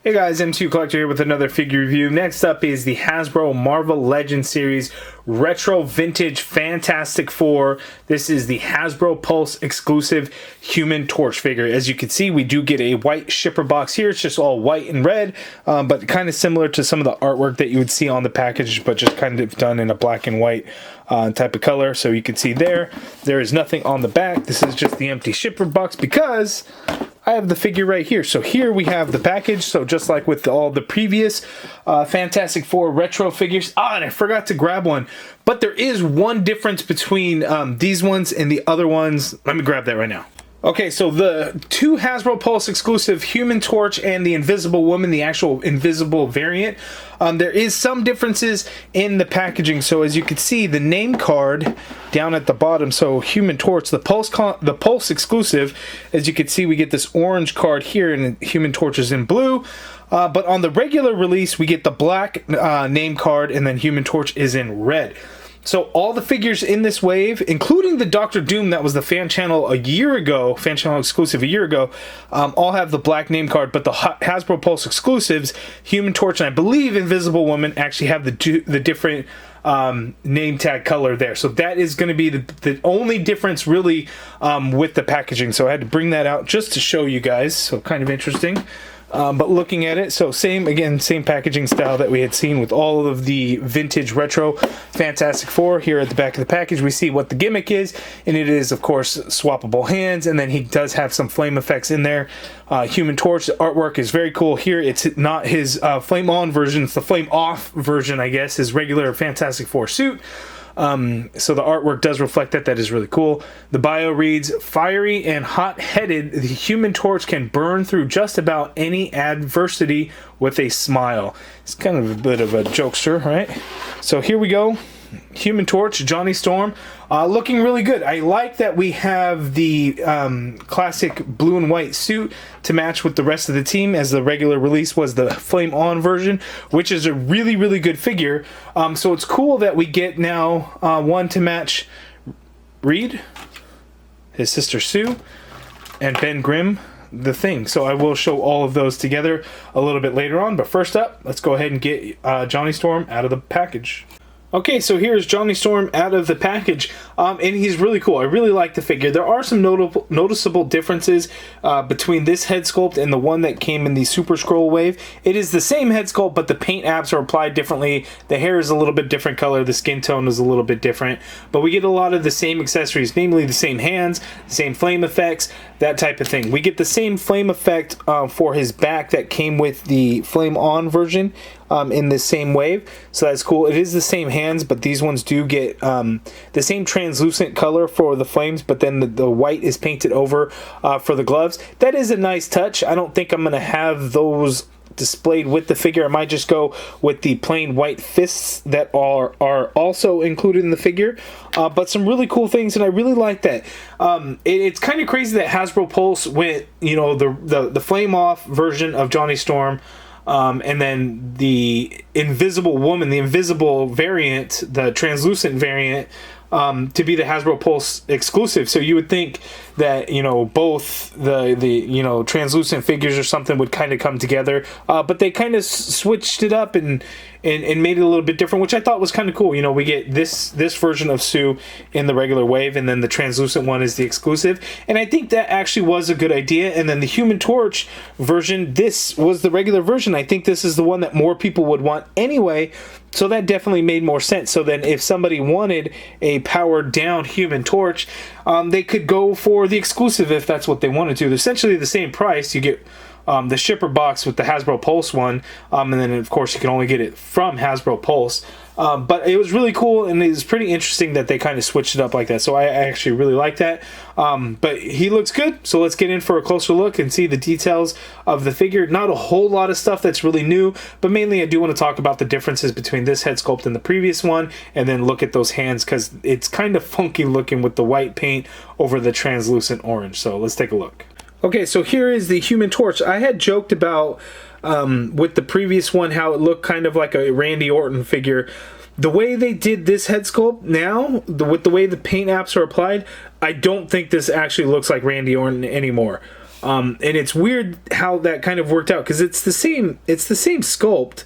Hey guys, M2 Collector here with another figure review. Next up is the Hasbro Marvel Legends Series Retro Vintage Fantastic Four. This is the Hasbro Pulse exclusive Human Torch figure. As you can see, we do get a white shipper box here. It's just all white and red, but kind of similar to some of the artwork that you would see on the package, but just kind of done in a black and white type of color. So you can see there is nothing on the back. This is just the empty shipper box because I have the figure right here. So here we have the package. So just like with all the previous Fantastic Four retro figures. And I forgot to grab one. But there is one difference between these ones and the other ones. Let me grab that right now. Okay, so the two Hasbro Pulse exclusive Human Torch and the Invisible Woman, the actual invisible variant, there is some differences in the packaging. So as you can see, the name card down at the bottom, so Human Torch, the Pulse exclusive, as you can see, we get this orange card here and Human Torch is in blue. But on the regular release, we get the black name card and then Human Torch is in red. So all the figures in this wave, including the Doctor Doom that was the fan channel fan channel exclusive a year ago, all have the black name card, but the Hasbro Pulse exclusives, Human Torch and I believe Invisible Woman, actually have the different name tag color there. So that is going to be the only difference really with the packaging. So I had to bring that out just to show you guys. So kind of interesting. But looking at it, so same packaging style that we had seen with all of the vintage retro Fantastic Four. Here at the back of the package, we see what the gimmick is, and it is, of course, swappable hands, and then he does have some flame effects in there. Human Torch, the artwork is very cool here. It's not his flame on version, it's the flame off version, I guess, his regular Fantastic Four suit. So the artwork does reflect that. That is really cool. The bio reads, fiery and hot-headed, the Human Torch can burn through just about any adversity with a smile. It's kind of a bit of a jokester, right? So here we go. Human Torch, Johnny Storm, looking really good. I like that we have the classic blue and white suit to match with the rest of the team, as the regular release was the Flame On version, which is a really, really good figure. So it's cool that we get now one to match Reed, his sister Sue, and Ben Grimm, the Thing. So I will show all of those together a little bit later on. But first up, let's go ahead and get Johnny Storm out of the package. Okay, so here's Johnny Storm out of the package, and he's really cool. I really like the figure. There are some noticeable differences between this head sculpt and the one that came in the Super Scroll wave. It is the same head sculpt, but the paint apps are applied differently. The hair is a little bit different color. The skin tone is a little bit different, but we get a lot of the same accessories, namely the same hands, the same flame effects, that type of thing. We get the same flame effect for his back that came with the Flame On version in the same wave, so that's cool. It is the same hands, but these ones do get the same translucent color for the flames, but then the white is painted over for the gloves. That is a nice touch. I don't think I'm going to have those displayed with the figure. I might just go with the plain white fists that are also included in the figure, but some really cool things, and I really like that. It's kind of crazy that Hasbro Pulse went, the flame off version of Johnny Storm, and then the Invisible Woman, the invisible variant, the translucent variant, to be the Hasbro Pulse exclusive. So you would think that, both the translucent figures or something would kind of come together, but they kind of switched it up and made it a little bit different, which I thought was kind of cool. We get this version of Sue in the regular wave, and then the translucent one is the exclusive, and I think that actually was a good idea. And then the Human Torch version, this was the regular version. I think this is the one that more people would want anyway, so that definitely made more sense. So then if somebody wanted a powered down Human Torch, they could go for the exclusive if that's what they wanted to. They're essentially the same price. You get the shipper box with the Hasbro Pulse one, and then of course you can only get it from Hasbro Pulse. But it was really cool, and it was pretty interesting that they kind of switched it up like that. So I actually really like that. But he looks good, so let's get in for a closer look and see the details of the figure. Not a whole lot of stuff that's really new, but mainly I do want to talk about the differences between this head sculpt and the previous one, and then look at those hands, because it's kind of funky looking with the white paint over the translucent orange. So let's take a look. Okay, so here is the Human Torch. I had joked about with the previous one how it looked kind of like a Randy Orton figure. The way they did this head sculpt now, with the way the paint apps are applied, I don't think this actually looks like Randy Orton anymore. And it's weird how that kind of worked out, because it's the same sculpt,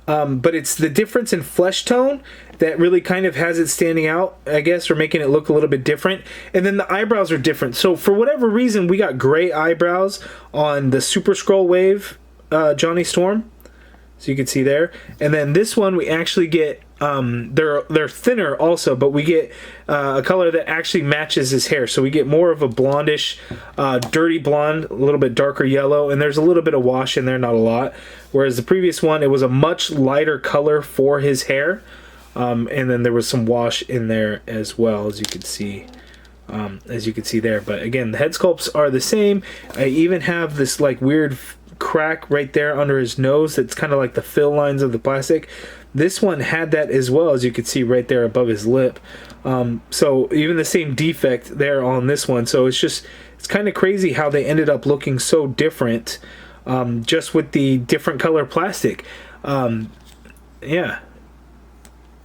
but it's the difference in flesh tone that really kind of has it standing out, I guess, or making it look a little bit different. And then the eyebrows are different. So for whatever reason, we got gray eyebrows on the Super Scroll Wave Johnny Storm. So you can see there. And then this one we actually get, they're thinner also, but we get a color that actually matches his hair. So we get more of a blondish, dirty blonde, a little bit darker yellow, and there's a little bit of wash in there, not a lot. Whereas the previous one, it was a much lighter color for his hair. And then there was some wash in there as well, as you can see. There. But again, the head sculpts are the same. I even have this like weird crack right there under his nose that's kind of like the fill lines of the plastic. This one had that as well, as you can see right there above his lip. So even the same defect there on this one. So it's kind of crazy how they ended up looking so different, just with the different color plastic. Yeah,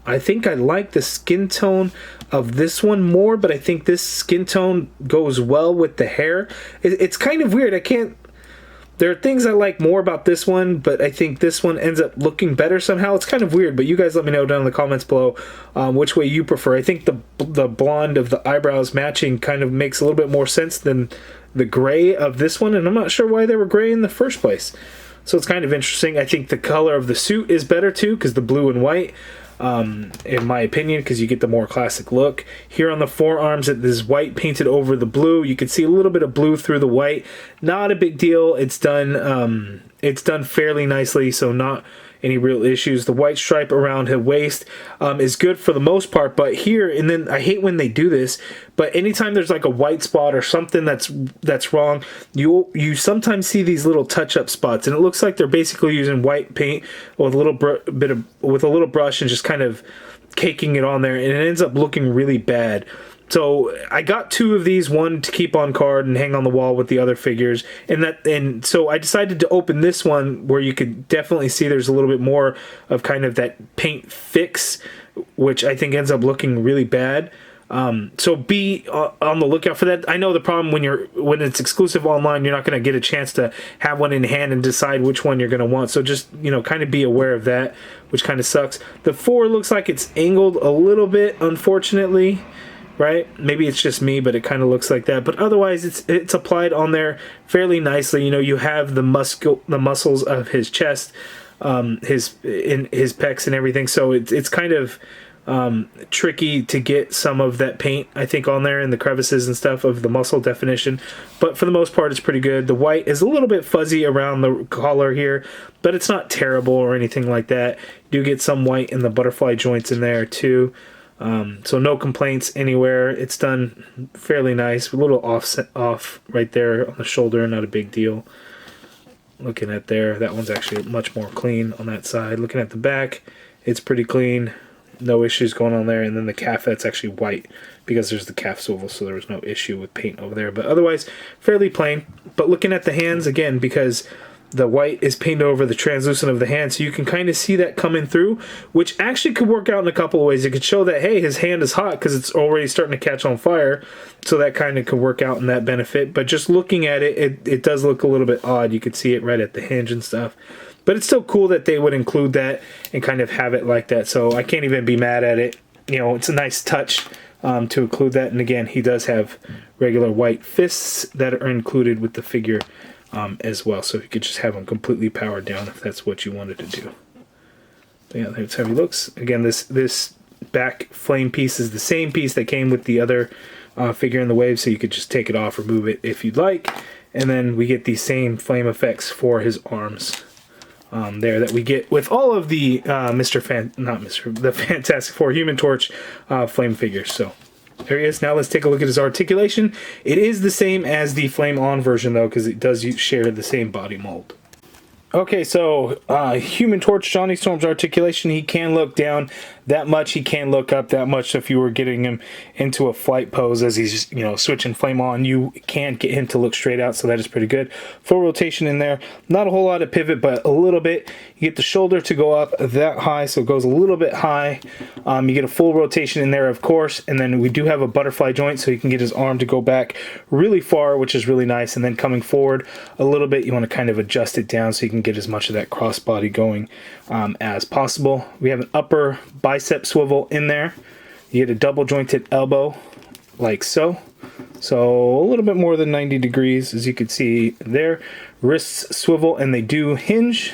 I think I like the skin tone of this one more, but I think this skin tone goes well with the hair. It's kind of weird. There are things I like more about this one, but I think this one ends up looking better somehow. It's kind of weird, but you guys let me know down in the comments below which way you prefer. I think the blonde of the eyebrows matching kind of makes a little bit more sense than the gray of this one, and I'm not sure why they were gray in the first place. So it's kind of interesting. I think the color of the suit is better too, because the blue and white, in my opinion, because you get the more classic look. Here on the forearms, it is white painted over the blue. You can see a little bit of blue through the white. Not a big deal. It's done fairly nicely, so not any real issues. The white stripe around her waist is good for the most part, but here, and then I hate when they do this, but anytime there's like a white spot or something that's wrong, you sometimes see these little touch-up spots, and it looks like they're basically using white paint with a little brush and just kind of caking it on there, and it ends up looking really bad. So I got 2 of these, one to keep on card and hang on the wall with the other figures, and so I decided to open this one where you could definitely see there's a little bit more of kind of that paint fix, which I think ends up looking really bad. So be on the lookout for that. I know the problem when it's exclusive online, you're not going to get a chance to have one in hand and decide which one you're going to want. So just, kind of be aware of that, which kind of sucks. The 4 looks like it's angled a little bit, unfortunately. Right? Maybe it's just me, but it kind of looks like that. But otherwise, it's applied on there fairly nicely. You have the muscles of his chest, his pecs and everything. So it's kind of tricky to get some of that paint, I think, on there in the crevices and stuff of the muscle definition. But for the most part, it's pretty good. The white is a little bit fuzzy around the collar here, but it's not terrible or anything like that. You do get some white in the butterfly joints in there too. So no complaints anywhere. It's done fairly nice. A little off right there on the shoulder, not a big deal. Looking at there, that one's actually much more clean on that side. Looking at the back, it's pretty clean. No issues going on there. And then the calf, that's actually white because there's the calf swivel, so there was no issue with paint over there. But otherwise, fairly plain. But looking at the hands, again, because the white is painted over the translucent of the hand, so you can kind of see that coming through, which actually could work out in a couple of ways. It could show that, hey, his hand is hot because it's already starting to catch on fire, so that kind of could work out in that benefit. But just looking at it, it does look a little bit odd. You could see it right at the hinge and stuff. But it's still cool that they would include that and kind of have it like that, so I can't even be mad at it. It's a nice touch to include that. And again, he does have regular white fists that are included with the figure as well, so you could just have them completely powered down if that's what you wanted to do. But yeah, that's how he looks. Again, this back flame piece is the same piece that came with the other figure in the wave, so you could just take it off, remove it if you'd like, and then we get the same flame effects for his arms there that we get with all of the the Fantastic Four Human Torch flame figures. So there he is. Now let's take a look at his articulation. It is the same as the Flame On version, though, because it does share the same body mold. Okay, so Human Torch Johnny Storm's articulation, he can look down that much he can look up, that much if you were getting him into a flight pose as he's, you know, switching flame on, you can get him to look straight out, so that is pretty good. Full rotation in there, not a whole lot of pivot, but a little bit. You get the shoulder to go up that high, so it goes a little bit high. You get a full rotation in there, of course, and then we do have a butterfly joint, so you can get his arm to go back really far, which is really nice. And then coming forward a little bit, you want to kind of adjust it down so you can get as much of that crossbody going as possible. We have an upper bicep swivel in there. You get a double jointed elbow like so. So a little bit more than 90 degrees, as you can see there. Wrists swivel, and they do hinge.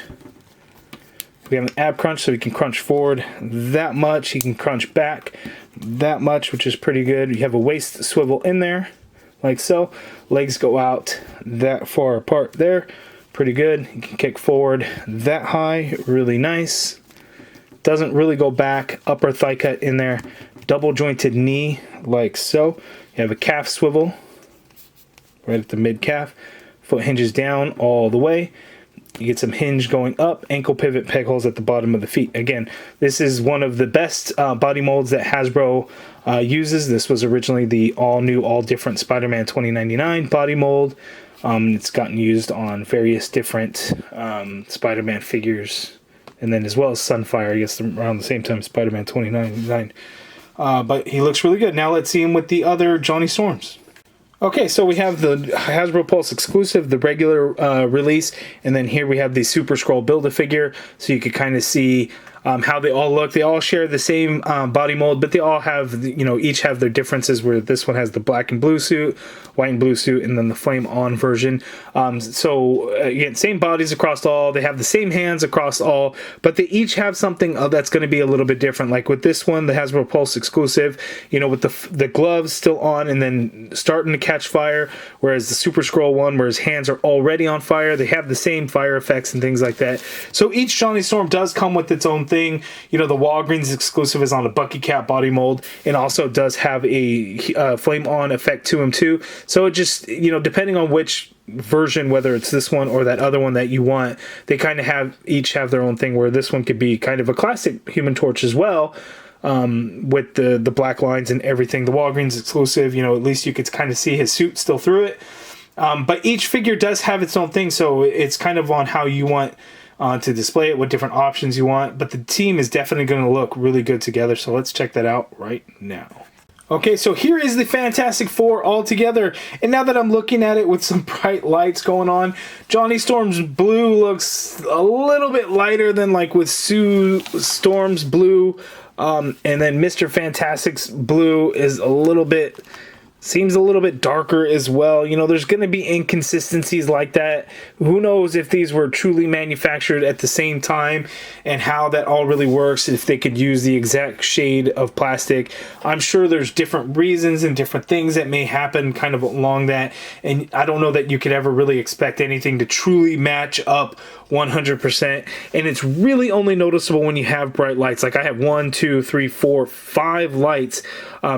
We have an ab crunch, so you can crunch forward that much. You can crunch back that much, which is pretty good. You have a waist swivel in there, like so. Legs go out that far apart there. Pretty good. You can kick forward that high, really nice. Doesn't really go back. Upper thigh cut in there. Double jointed knee, like so. You have a calf swivel right at the mid calf. Foot hinges down all the way. You get some hinge going up, ankle pivot, peg holes at the bottom of the feet. Again, this is one of the best body molds that Hasbro uses. This was originally the all-new, all-different Spider-Man 2099 body mold. It's gotten used on various different Spider-Man figures, and then as well as Sunfire, I guess around the same time, Spider-Man 2099. But he looks really good. Now let's see him with the other Johnny Storms. Okay, so we have the Hasbro Pulse exclusive, the regular release, and then here we have the Super Scroll Build-A-Figure, so you could kind of see how they all look. They all share the same body mold, but they all have, you know, each have their differences, where this one has the black and blue suit, white and blue suit, and then the flame on version. So again, same bodies across all. They have the same hands across all, but they each have something that's going to be a little bit different. Like with this one, the Hasbro Pulse exclusive, you know, with the gloves still on and then starting to catch fire, whereas the Super Scroll one, where his hands are already on fire, they have the same fire effects and things like that. So each Johnny Storm does come with its own thing. You know, the Walgreens exclusive is on a Bucky Cat body mold, and also does have a flame on effect to him too. So it just, you know, depending on which version, whether it's this one or that other one that you want, they kind of each have their own thing, where this one could be kind of a classic Human Torch as well, with the black lines and everything. The Walgreens exclusive, you know, at least you could kind of see his suit still through it. But each figure does have its own thing, so it's kind of on how you want to display it, what different options you want. But the team is definitely going to look really good together, so let's check that out right now. Okay, so here is the Fantastic Four all together, and now that I'm looking at it with some bright lights going on, Johnny Storm's blue looks a little bit lighter than like with Sue Storm's blue, and then Mr. Fantastic's blue is seems a little bit darker as well. You know, there's going to be inconsistencies like that. Who knows if these were truly manufactured at the same time and how that all really works, if they could use the exact shade of plastic. I'm sure there's different reasons and different things that may happen kind of along that, and I don't know that you could ever really expect anything to truly match up 100%, and it's really only noticeable when you have bright lights. Like I have 1, 2, 3, 4, 5 lights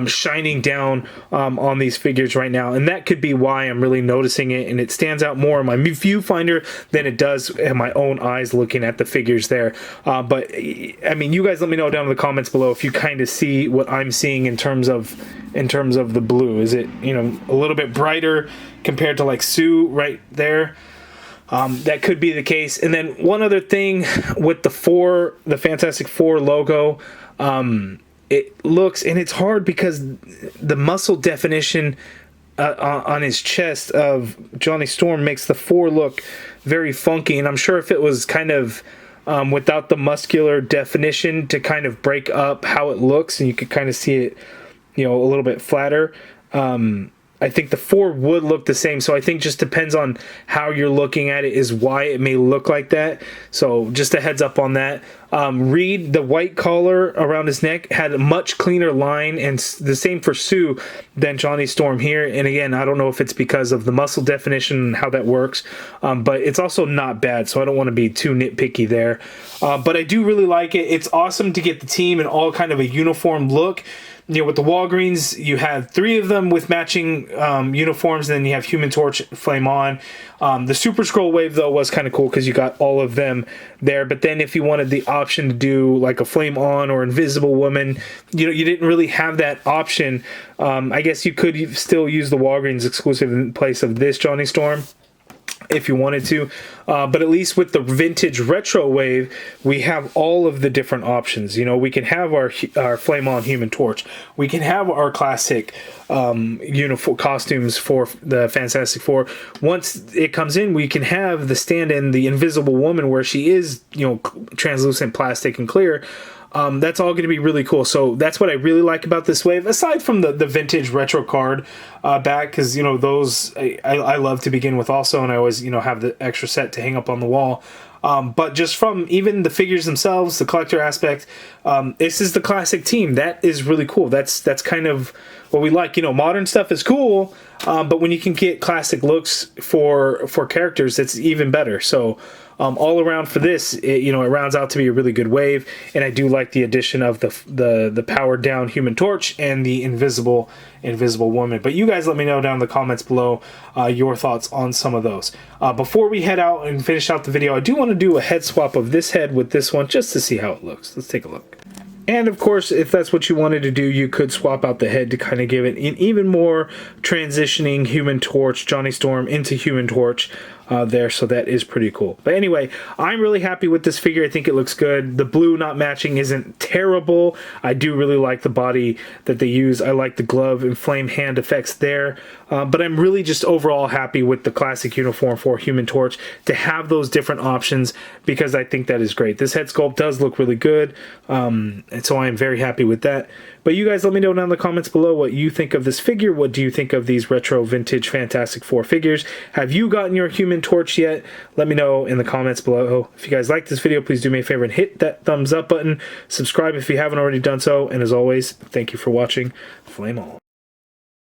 shining down on these figures right now, and that could be why I'm really noticing it, and it stands out more in my viewfinder than it does in my own eyes looking at the figures there. But I mean, you guys let me know down in the comments below if you kind of see what I'm seeing in terms of the blue. Is it, you know, a little bit brighter compared to like Sue right there? That could be the case. And then one other thing with the Fantastic Four logo, it looks, and it's hard because the muscle definition on his chest of Johnny Storm makes the 4 look very funky. And I'm sure if it was kind of without the muscular definition to kind of break up how it looks, and you could kind of see it, you know, a little bit flatter, I think the 4 would look the same. So I think just depends on how you're looking at it is why it may look like that. So just a heads up on that. Reed, the white collar around his neck, had a much cleaner line, and the same for Sue than Johnny Storm here. And again, I don't know if it's because of the muscle definition and how that works, but it's also not bad, so I don't want to be too nitpicky there. But I do really like it. It's awesome to get the team in all kind of a uniform look. with the Walgreens, you had 3 of them with matching uniforms, and then you have Human Torch, Flame On. The Super Scroll Wave, though, was kind of cool because you got all of them there. But then if you wanted the option to do like a Flame On or Invisible Woman, you didn't really have that option. I guess you could still use the Walgreens exclusive in place of this Johnny Storm if you wanted to, but at least with the vintage retro wave, we have all of the different options. We can have our Flame On Human Torch, we can have our classic uniform costumes for the Fantastic Four. Once it comes in, we can have the stand-in, the Invisible Woman, where she is translucent plastic and clear. That's all going to be really cool. So that's what I really like about this wave, aside from the vintage retro card back, because those I love to begin with also, and I always have the extra set to hang up on the wall. But just from even the figures themselves, the collector aspect, this is the classic team. That is really cool. That's kind of what we like. Modern stuff is cool, but when you can get classic looks for characters, it's even better. So all around for this, it rounds out to be a really good wave, and I do like the addition of the powered down Human Torch and the Invisible Woman. But you guys let me know down in the comments below your thoughts on some of those. Before we head out and finish out the video, I do want to do a head swap of this head with this one just to see how it looks. Let's take a look. And of course, if that's what you wanted to do, you could swap out the head to kind of give it an even more transitioning Human Torch, Johnny Storm into Human Torch there, so that is pretty cool. But anyway, I'm really happy with this figure. I think it looks good. The blue not matching isn't terrible. I do really like the body that they use. I like the glove and flame hand effects there. But I'm really just overall happy with the classic uniform for Human Torch to have those different options, because I think that is great. This head sculpt does look really good, and so I am very happy with that. But you guys let me know down in the comments below what you think of this figure. What do you think of these retro vintage Fantastic Four figures? Have you gotten your Human Torch yet? Let me know in the comments below. If you guys like this video, please do me a favor and hit that thumbs up button. Subscribe if you haven't already done so. And as always, thank you for watching. Flame on.